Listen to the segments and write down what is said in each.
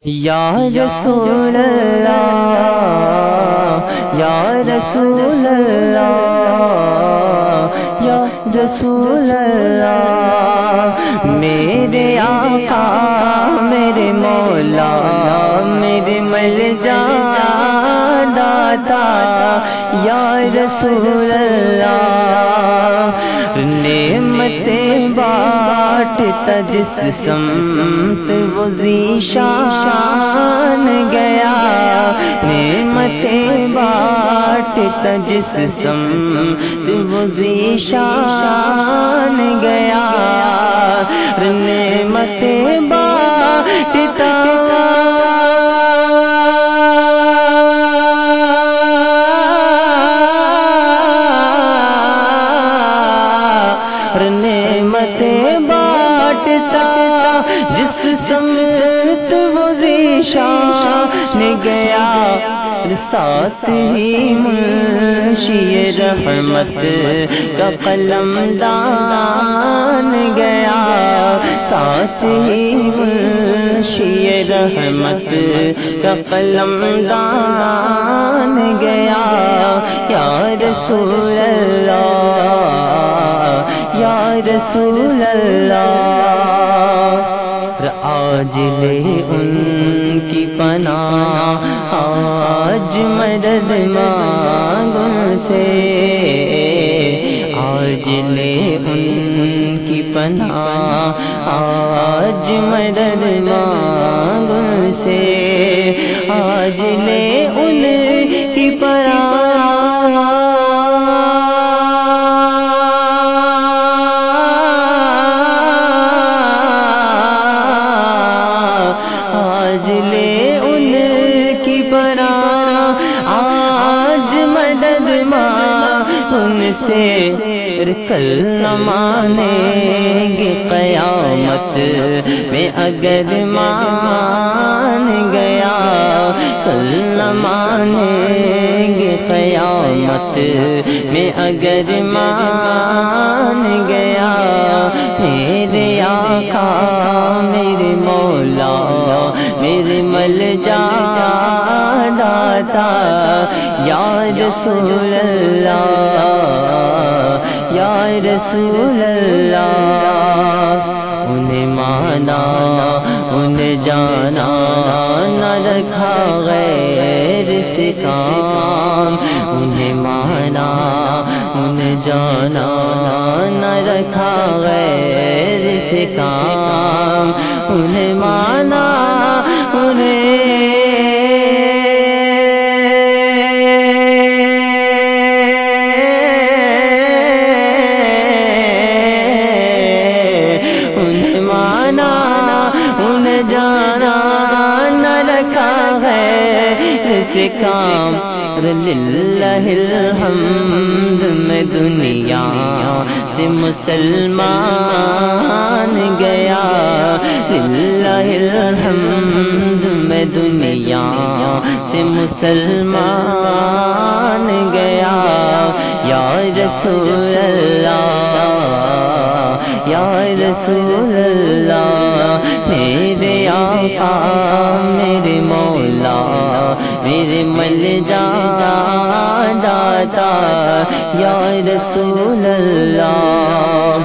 یا رسول اللہ یا رسول اللہ یا رسول اللہ، میرے آقا میرے مولا میرے ملجا داتا یا رسول اللہ، نعمتیں بانٹتا جس سمت وہ ذیشان گیا، نعمتیں بانٹتا جس سمت وہ ذیشان گیا، نعمتیں بانٹتا نعمتیں بانٹتا جس سمت وہ ذیشان گیا، ساتھ ہی منشی رحمت کا قلم دان گیا، ساتھ ہی منشی رحمت کا قلم دان گیا، یا رسول اللہ یا رسول اللہ، آج لے ان کی پناہ آج مدد مانگ ان سے، آج لے ان کی پناہ آج مدد مانگ ان سے، آج لے ان کی پناہ آج لے ان کی پناہ آج مدد مانگ ان سے، کل نہ مانیں گے قیامت میں اگر مان گیا، کل نہ مانیں گے قیامت میں اگر مان گیا، میرے آقا میرے مولا میرے ملجا داتا یا رسول اللہ یا رسول اللہ، انہیں مانا انہیں جانا نہ رکھا غیر سے کام، انہیں مانا انہیں جانا نہ رکھا غیر سے کام، انہیں مانا انہیں مانا انہیں جانا نہ رکھا غیر سے کام، للہ الحمد میں دنیا سے مسلمان گیا، للہ الحمد میں دنیا سے مسلمان گیا، یا رسول اللہ یا رسول اللہ، میرے آقا میرے مولا میرے ملجا داتا یا رسول اللہ،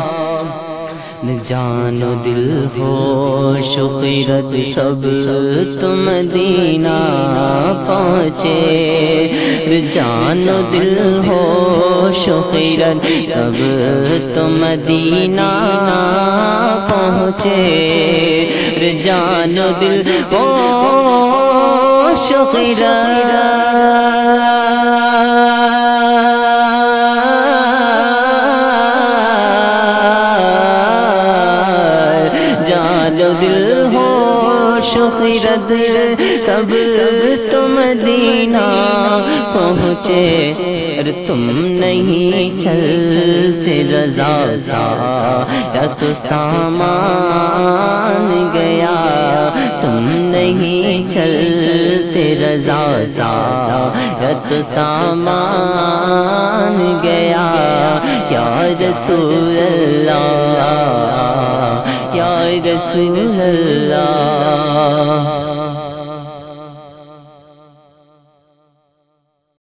جان و دل ہوش و خیرت سب تو مدینہ پہنچے، جان و دل ہوش و خیرت سب تو مدینہ پہنچے، جان و دل ہوش و خیرت جو دل ہوش و خیرت سب تو مدینہ پہنچے، تم نہیں چلتے رضا سا یا تو سامان گیا، تم نہیں چلتے رضا سا یا تو سامان گیا، یا رسول اللہ یا رسول اللہ۔ اللہ.